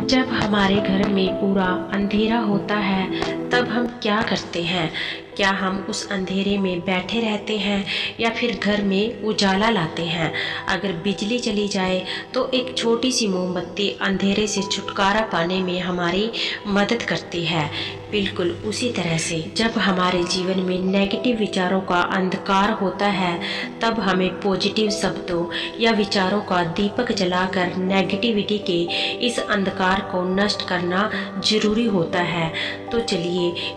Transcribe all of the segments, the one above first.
जब हमारे घर में पूरा अंधेरा होता है तब हम क्या करते हैं? क्या हम उस अंधेरे में बैठे रहते हैं या फिर घर में उजाला लाते हैं? अगर बिजली चली जाए तो एक छोटी सी मोमबत्ती अंधेरे से छुटकारा पाने में हमारी मदद करती है। बिल्कुल उसी तरह से जब हमारे जीवन में नेगेटिव विचारों का अंधकार होता है तब हमें पॉजिटिव शब्दों या विचारों का दीपक जलाकर नेगेटिविटी के इस अंधकार को नष्ट करना जरूरी होता है। तो चलिए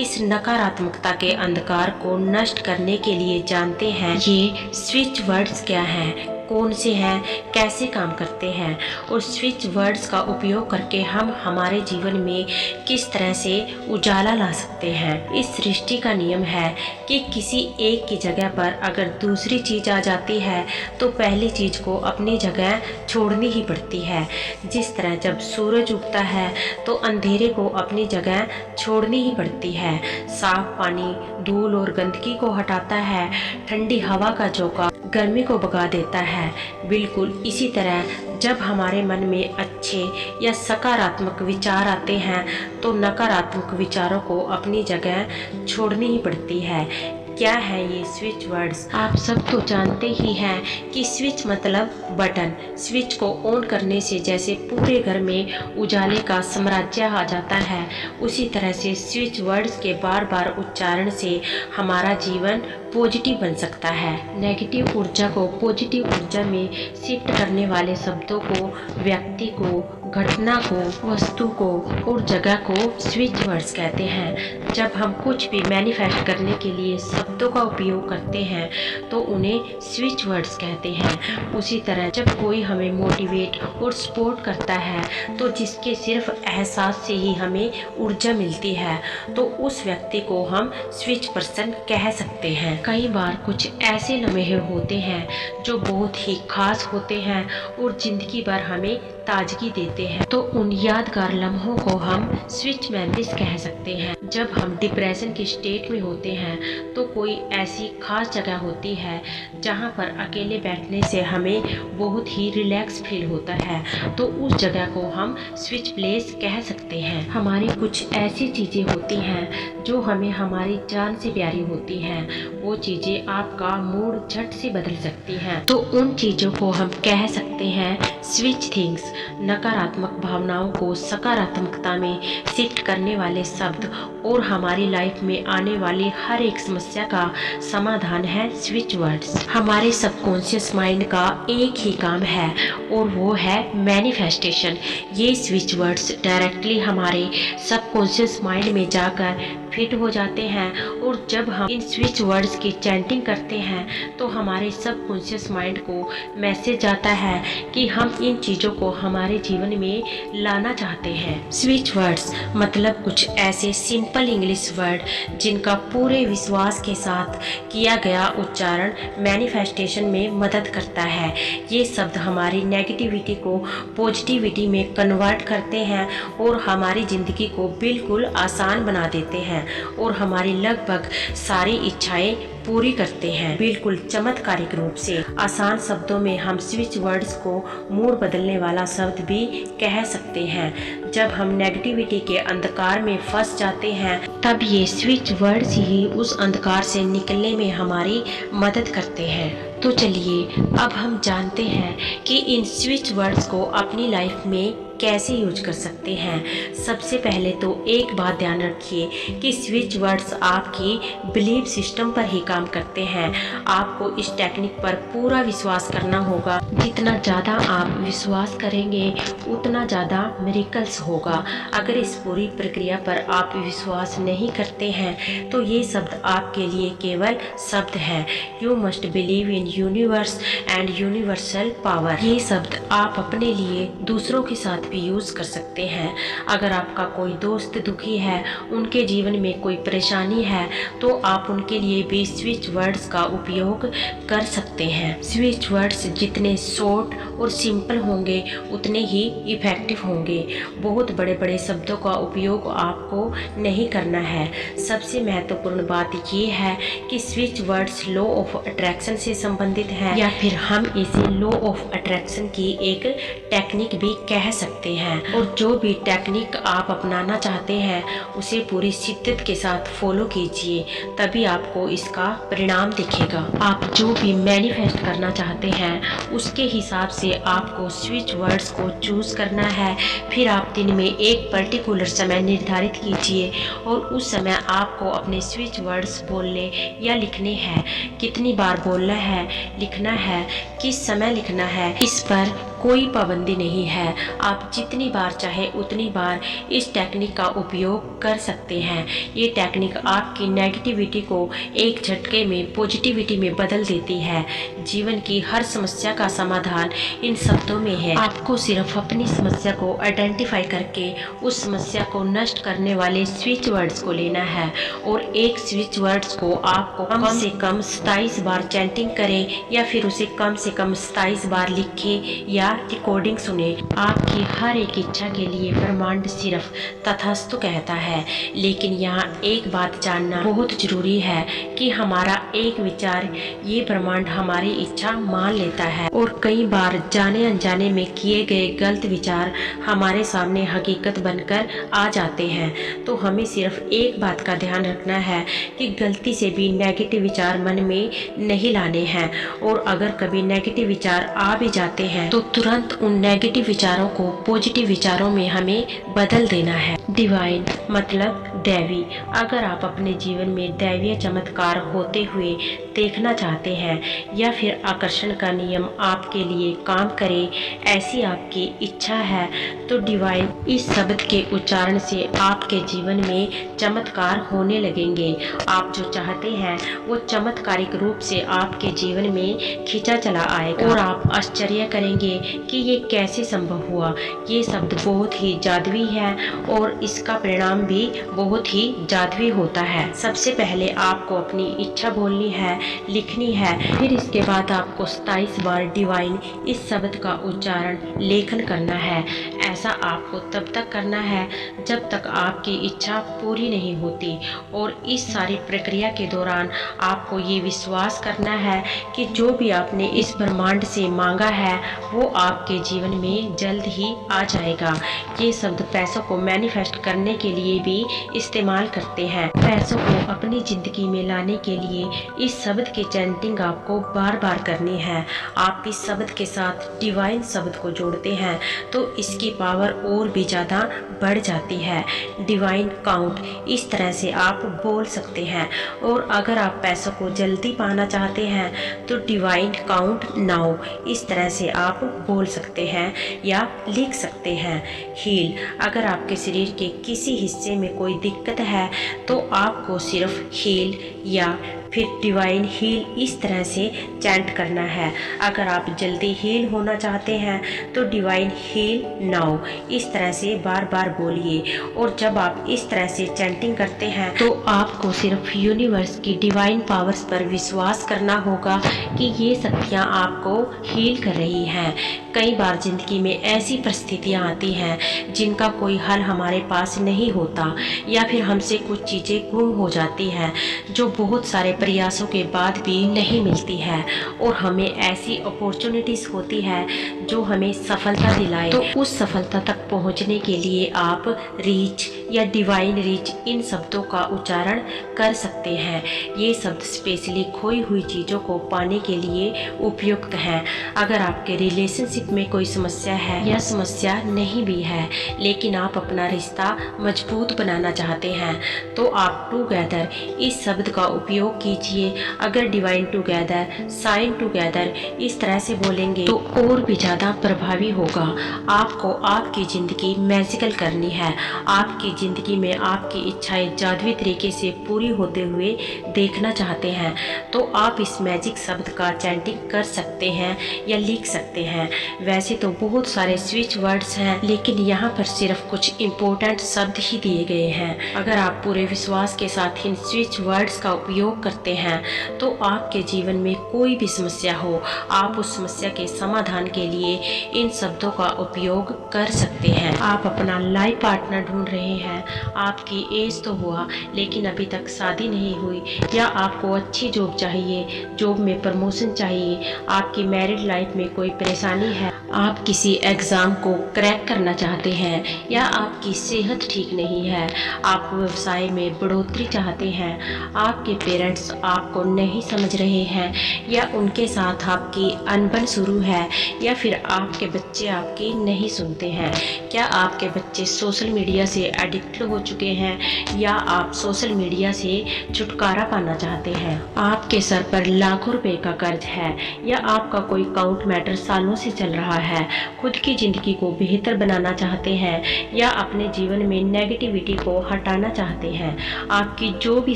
इस नकारात्मकता के अंधकार को नष्ट करने के लिए जानते हैं ये स्विच वर्ड्स क्या हैं, कौन से हैं, कैसे काम करते हैं और स्विच वर्ड्स का उपयोग करके हम हमारे जीवन में किस तरह से उजाला ला सकते हैं। इस सृष्टि का नियम है कि किसी एक की जगह पर अगर दूसरी चीज आ जाती है तो पहली चीज को अपनी जगह छोड़नी ही पड़ती है। जिस तरह जब सूरज उगता है तो अंधेरे को अपनी जगह छोड़नी ही पड़ती है। साफ पानी धूल और गंदगी को हटाता है, ठंडी हवा का झोंका गर्मी को भगा देता है। बिल्कुल इसी तरह जब हमारे मन में अच्छे या सकारात्मक विचार आते हैं तो नकारात्मक विचारों को अपनी जगह छोड़नी ही पड़ती है। क्या है ये स्विच वर्ड्स? आप सब तो जानते ही हैं कि स्विच मतलब बटन। स्विच को ऑन करने से जैसे पूरे घर में उजाले का साम्राज्य आ जाता है, उसी तरह से स्विच वर्ड्स के बार बार उच्चारण से हमारा जीवन पॉजिटिव बन सकता है। नेगेटिव ऊर्जा को पॉजिटिव ऊर्जा में शिफ्ट करने वाले शब्दों को, व्यक्ति को, घटना को, वस्तु को और जगह को स्विच वर्ड्स कहते हैं। जब हम कुछ भी मैनिफेस्ट करने के लिए शब्दों का उपयोग करते हैं तो उन्हें स्विच वर्ड्स कहते हैं। उसी तरह जब कोई हमें मोटिवेट और सपोर्ट करता है तो जिसके सिर्फ एहसास से ही हमें ऊर्जा मिलती है तो उस व्यक्ति को हम स्विच पर्सन कह सकते हैं। कई बार कुछ ऐसे लम्हे होते हैं जो बहुत ही खास होते हैं और जिंदगी भर हमें ताजगी देते हैं, तो उन यादगार लम्हों को हम स्विच मेमोरीज कह सकते हैं। जब हम डिप्रेशन की स्टेट में होते हैं तो कोई ऐसी खास जगह होती है जहां पर अकेले बैठने से हमें बहुत ही रिलैक्स फील होता है, तो उस जगह को हम स्विच प्लेस कह सकते हैं। हमारी कुछ ऐसी चीजें होती हैं जो हमें हमारी जान से प्यारी होती हैं, वो चीजें आपका मूड झट से बदल सकती हैं, तो उन चीजों को हम कह सकते हैं स्विच थिंग्स। नकारात्मक भावनाओं को सकारात्मकता में शिफ्ट करने वाले शब्द और हमारी लाइफ में आने वाली हर एक समस्या का समाधान है स्विच वर्ड्स। हमारे सबकॉन्शियस माइंड का एक ही काम है और वो है मैनिफेस्टेशन। ये स्विच वर्ड्स डायरेक्टली हमारे सबकॉन्शियस माइंड में जाकर फिट हो जाते हैं और जब हम इन स्विच वर्ड्स की चैंटिंग करते हैं तो हमारे सबकॉन्शियस माइंड को मैसेज आता है कि हम इन चीज़ों को हमारे जीवन में लाना चाहते हैं। स्विच वर्ड्स मतलब कुछ ऐसे सिंपल इंग्लिश वर्ड जिनका पूरे विश्वास के साथ किया गया उच्चारण मैनिफेस्टेशन में मदद करता है। ये शब्द हमारी नेगेटिविटी को पॉजिटिविटी में कन्वर्ट करते हैं और हमारी ज़िंदगी को बिल्कुल आसान बना देते हैं और हमारी लगभग सारी इच्छाएं पूरी करते हैं। बिल्कुल चमत्कारिक रूप से आसान शब्दों में हम स्विच वर्ड्स को मूड बदलने वाला शब्द भी कह सकते हैं। जब हम नेगेटिविटी के अंधकार में फंस जाते हैं तब ये स्विच वर्ड्स ही उस अंधकार से निकलने में हमारी मदद करते हैं। तो चलिए अब हम जानते हैं कि इन स्विच वर्ड्स को अपनी लाइफ में कैसे यूज कर सकते हैं। सबसे पहले तो एक बात ध्यान रखिए कि स्विच वर्ड्स आपकी बिलीफ सिस्टम पर ही काम करते हैं। आपको इस टेक्निक पर पूरा विश्वास करना होगा। जितना ज़्यादा आप विश्वास करेंगे उतना ज़्यादा मिरेकल्स होगा। अगर इस पूरी प्रक्रिया पर आप विश्वास नहीं करते हैं तो ये शब्द आपके लिए केवल शब्द हैं। You must believe in universe and universal power. ये शब्द आप अपने लिए दूसरों के साथ भी यूज कर सकते हैं। अगर आपका कोई दोस्त दुखी है, उनके जीवन में कोई परेशानी है तो आप उनके लिए भी स्विच वर्ड्स का उपयोग कर सकते हैं। स्विच वर्ड्स जितने शॉर्ट और सिंपल होंगे उतने ही इफेक्टिव होंगे। बहुत बड़े बड़े शब्दों का उपयोग आपको नहीं करना है। सबसे महत्वपूर्ण बात ये है कि switch words law of attraction से संबंधित है या फिर हम इसे लॉ ऑफ अट्रैक्शन की एक टेक्निक भी कह सकते हैं। सकते हैं। और जो भी टेक्निक आप अपनाना चाहते हैं उसे पूरी शिद्दत के साथ फॉलो कीजिए, तभी आपको इसका परिणाम दिखेगा। आप जो भी मैनिफेस्ट करना चाहते हैं उसके हिसाब से आपको स्विच वर्ड्स को चूज करना है। फिर आप दिन में एक पर्टिकुलर समय निर्धारित कीजिए और उस समय आपको अपने स्विच वर्ड्स बोलने या लिखने हैं। कितनी बार बोलना है, लिखना है, किस समय लिखना है, इस पर कोई पाबंदी नहीं है। आप जितनी बार चाहे उतनी बार इस टेक्निक का उपयोग कर सकते हैं। ये टेक्निक आपकी नेगेटिविटी को एक झटके में पॉजिटिविटी में बदल देती है। जीवन की हर समस्या का समाधान इन शब्दों में है। आपको सिर्फ अपनी समस्या को आइडेंटिफाई करके उस समस्या को नष्ट करने वाले स्विच वर्ड्स को लेना है और एक स्विच वर्ड्स को आपको कम से कम 27 बार चैंटिंग करें या फिर उसे कम से कम 27 बार लिखें या रिकॉर्डिंग सुने। आपकी हर एक इच्छा के लिए ब्रह्मांड सिर्फ तथास्तु कहता है। लेकिन यहाँ एक बात जानना बहुत जरूरी है कि हमारा एक विचार ये ब्रह्मांड हमारी इच्छा मान लेता है और कई बार जाने अनजाने में किए गए गलत विचार हमारे सामने हकीकत बनकर आ जाते हैं। तो हमें सिर्फ एक बात का ध्यान रखना है कि गलती से भी नेगेटिव विचार मन में नहीं लाने हैं और अगर कभी नेगेटिव विचार आ भी जाते हैं तो तुरंत उन नेगेटिव विचारों को पॉजिटिव विचारों में हमें बदल देना है। डिवाइन मतलब दैवी। अगर आप अपने जीवन में दैवीय चमत्कार होते हुए देखना चाहते हैं या फिर आकर्षण का नियम आपके लिए काम करे, ऐसी आपकी इच्छा है, तो डिवाइन इस शब्द के उच्चारण से आपके जीवन में चमत्कार होने लगेंगे। आप जो चाहते हैं वो चमत्कारिक रूप से आपके जीवन में खींचा चला आएगा और आप आश्चर्य करेंगे कि ये कैसे संभव हुआ। ये शब्द बहुत ही जादुई है और इसका परिणाम भी बहुत ही जादुई होता है। सबसे पहले आपको अपनी इच्छा बोलनी है, लिखनी है, फिर इसके बाद आपको 27 बार डिवाइन इस शब्द का उच्चारण लेखन करना है। ऐसा आपको तब तक करना है जब तक आपकी इच्छा पूरी नहीं होती और इस सारी प्रक्रिया के दौरान आपको ये विश्वास करना है कि जो भी आपने इस ब्रह्मांड से मांगा है वो आपके जीवन में जल्द ही आ जाएगा। ये शब्द पैसों को मैनिफेस्ट करने के लिए भी इस्तेमाल करते हैं। पैसों को अपनी जिंदगी में लाने के लिए इस शब्द की चैंटिंग आपको बार बार करनी है। आप इस शब्द के साथ डिवाइन शब्द को जोड़ते हैं तो इसकी पावर और भी ज़्यादा बढ़ जाती है। डिवाइन काउंट इस तरह से आप बोल सकते हैं। और अगर आप पैसों को जल्दी पाना चाहते हैं तो डिवाइन काउंट नाउ इस तरह से आप बोल सकते हैं या लिख सकते हैं। हील, अगर आपके शरीर के किसी हिस्से में कोई दिक्कत है तो आपको सिर्फ हील या फिर डिवाइन हील इस तरह से चैंट करना है। अगर आप जल्दी हील होना चाहते हैं तो डिवाइन हील नाउ इस तरह से बार बार बोलिए। और जब आप इस तरह से चैंटिंग करते हैं तो आपको सिर्फ यूनिवर्स की डिवाइन पावर्स पर विश्वास करना होगा कि ये शक्तियाँ आपको हील कर रही हैं। कई बार जिंदगी में ऐसी परिस्थितियाँ आती हैं जिनका कोई हल हमारे पास नहीं होता या फिर हमसे कुछ चीज़ें गुम हो जाती हैं जो बहुत सारे प्रयासों के बाद भी नहीं मिलती है और हमें ऐसी अपॉर्चुनिटीज होती है जो हमें सफलता दिलाए। तो उस सफलता तक पहुंचने के लिए आप रीच या डिवाइन रीच इन शब्दों का उच्चारण कर सकते हैं। ये शब्द स्पेशली खोई हुई चीज़ों को पाने के लिए उपयुक्त हैं। अगर आपके रिलेशनशिप में कोई समस्या है या समस्या नहीं भी है लेकिन आप अपना रिश्ता मजबूत बनाना चाहते हैं तो आप टुगेदर इस शब्द का उपयोग कीजिए। अगर डिवाइन टुगेदर, साइन टुगेदर इस तरह से बोलेंगे तो और भी ज़्यादा प्रभावी होगा। आपको आपकी ज़िंदगी मैजिकल करनी है। आपकी ज़िंदगी में आपकी इच्छाएं जादुई तरीके से पूरी होते हुए देखना चाहते हैं तो आप इस मैजिक शब्द का चैंटिंग कर सकते हैं या लिख सकते हैं। वैसे तो बहुत सारे स्विच वर्ड्स हैं लेकिन यहाँ पर सिर्फ कुछ इम्पोर्टेंट शब्द ही दिए गए हैं। अगर आप पूरे विश्वास के साथ इन स्विच वर्ड्स का उपयोग करते हैं तो आपके जीवन में कोई भी समस्या हो आप उस समस्या के समाधान के लिए इन शब्दों का उपयोग कर सकते हैं। आप अपना लाइफ पार्टनर ढूंढ रहे हैं, आपकी एज तो हुआ लेकिन अभी तक शादी नहीं हुई या आपको अच्छी जॉब चाहिए, जॉब में प्रमोशन चाहिए, आपकी मैरिड लाइफ में कोई परेशानी है, आप किसी एग्ज़ाम को क्रैक करना चाहते हैं या आपकी सेहत ठीक नहीं है, आप व्यवसाय में बढ़ोतरी चाहते हैं, आपके पेरेंट्स आपको नहीं समझ रहे हैं या उनके साथ आपकी अनबन शुरू है या फिर आपके बच्चे आपकी नहीं सुनते हैं। क्या आपके बच्चे सोशल मीडिया से एडिक्ट हो चुके हैं या आप सोशल मीडिया से छुटकारा पाना चाहते हैं। आपके सर पर लाखों रुपए का कर्ज है या आपका कोई काउंट मैटर सालों से चल रहा है। खुद की ज़िंदगी को बेहतर बनाना चाहते हैं या अपने जीवन में नेगेटिविटी को हटाना चाहते हैं। आपकी जो भी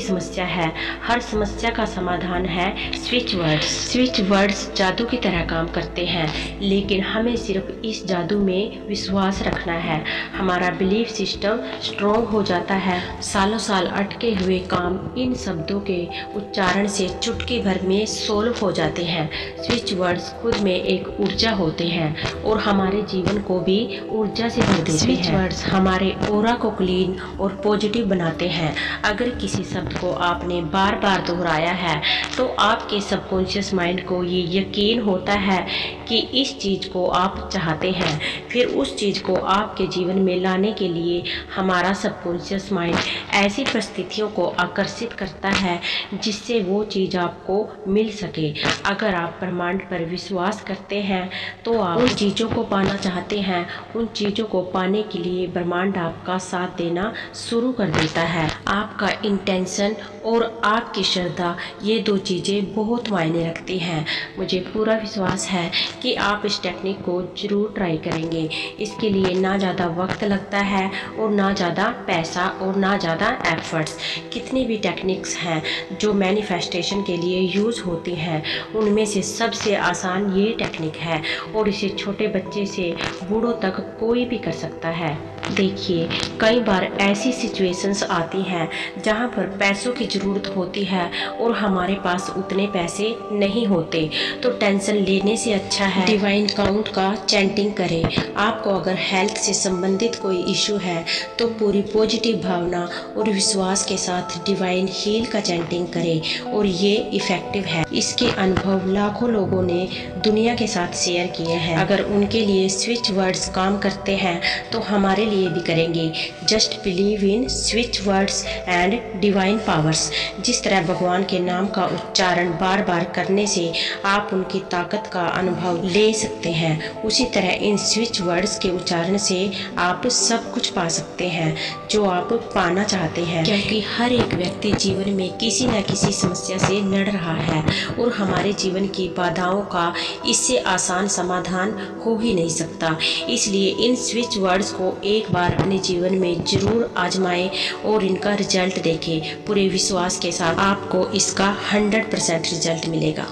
समस्या है, हर समस्या का समाधान है स्विच वर्ड्स। स्विच वर्ड्स जादू की तरह काम करते हैं, लेकिन हमें सिर्फ इस जादू में विश्वास रखना है। हमारा बिलीफ सिस्टम स्ट्रॉन्ग हो जाता है। सालों साल अटके हुए काम इन शब्दों के उच्चारण से चुटकी भर में सोल्व हो जाते हैं। स्विच वर्ड्स खुद में एक ऊर्जा होते हैं और हमारे जीवन को भी ऊर्जा से भर देते हैं। स्विच वर्ड्स हमारे ऑरा को क्लीन और पॉजिटिव बनाते हैं। अगर किसी शब्द को आपने बार बार दोहराया है तो आपके सबकॉन्शियस माइंड को ये यकीन होता है कि इस चीज़ को आप चाहते हैं। फिर उस चीज़ को आपके जीवन में लाने के लिए हमारा सबकॉन्शियस माइंड ऐसी परिस्थितियों को आकर्षित करता है जिससे वो चीज़ आपको मिल सके। अगर आप ब्रह्मांड पर विश्वास करते हैं तो आप उन चीज़ों को पाना चाहते हैं। उन चीज़ों को पाने के लिए ब्रह्मांड आपका साथ देना शुरू कर देता है। आपका इंटेंशन और आपकी श्रद्धा, ये दो चीज़ें बहुत मायने रखती हैं। मुझे पूरा विश्वास है कि आप इस टेक्निक को ज़रूर ट्राई करेंगे। इसके लिए ना ज़्यादा वक्त लगता है और ना ज़्यादा पैसा और ना ज़्यादा एफर्ट्स। कितनी भी टेक्निक्स हैं जो मैनिफेस्टेशन के लिए यूज़ होती हैं, उनमें से सबसे आसान ये टेक्निक है और इसे छोटे बच्चे से बूढ़ों तक कोई भी कर सकता है। देखिए, कई बार ऐसी सिचुएशंस आती हैं जहां पर पैसों की ज़रूरत होती है और हमारे पास उतने पैसे नहीं होते, तो टेंशन लेने से अच्छा है डिवाइन काउंट का चैंटिंग करें। आपको अगर हेल्थ से संबंधित कोई इशू है तो पूरी पॉजिटिव भावना और विश्वास के साथ डिवाइन हील का चैंटिंग करें और ये इफ़ेक्टिव है। इसके अनुभव लाखों लोगों ने दुनिया के साथ शेयर किए हैं। अगर उनके लिए स्विच वर्ड्स काम करते हैं तो हमारे लिए भी करेंगे। Just believe in switch words and divine powers. जिस तरह भगवान के नाम का उच्चारण बार बार करने से आप उनकी ताकत का अनुभव ले सकते हैं, उसी तरह इन स्विच वर्ड्स के उच्चारण से आप सब कुछ पा सकते हैं जो आप पाना चाहते हैं। क्योंकि हर एक व्यक्ति जीवन में किसी न किसी समस्या से लड़ रहा है और हमारे जीवन की बाधाओं का इससे आसान समाधान हो ही नहीं सकता। इसलिए इन स्विच वर्ड्स को एक बार अपने जीवन में जरूर आजमाएं और इनका रिजल्ट देखें। पूरे विश्वास के साथ आपको इसका 100% रिजल्ट मिलेगा।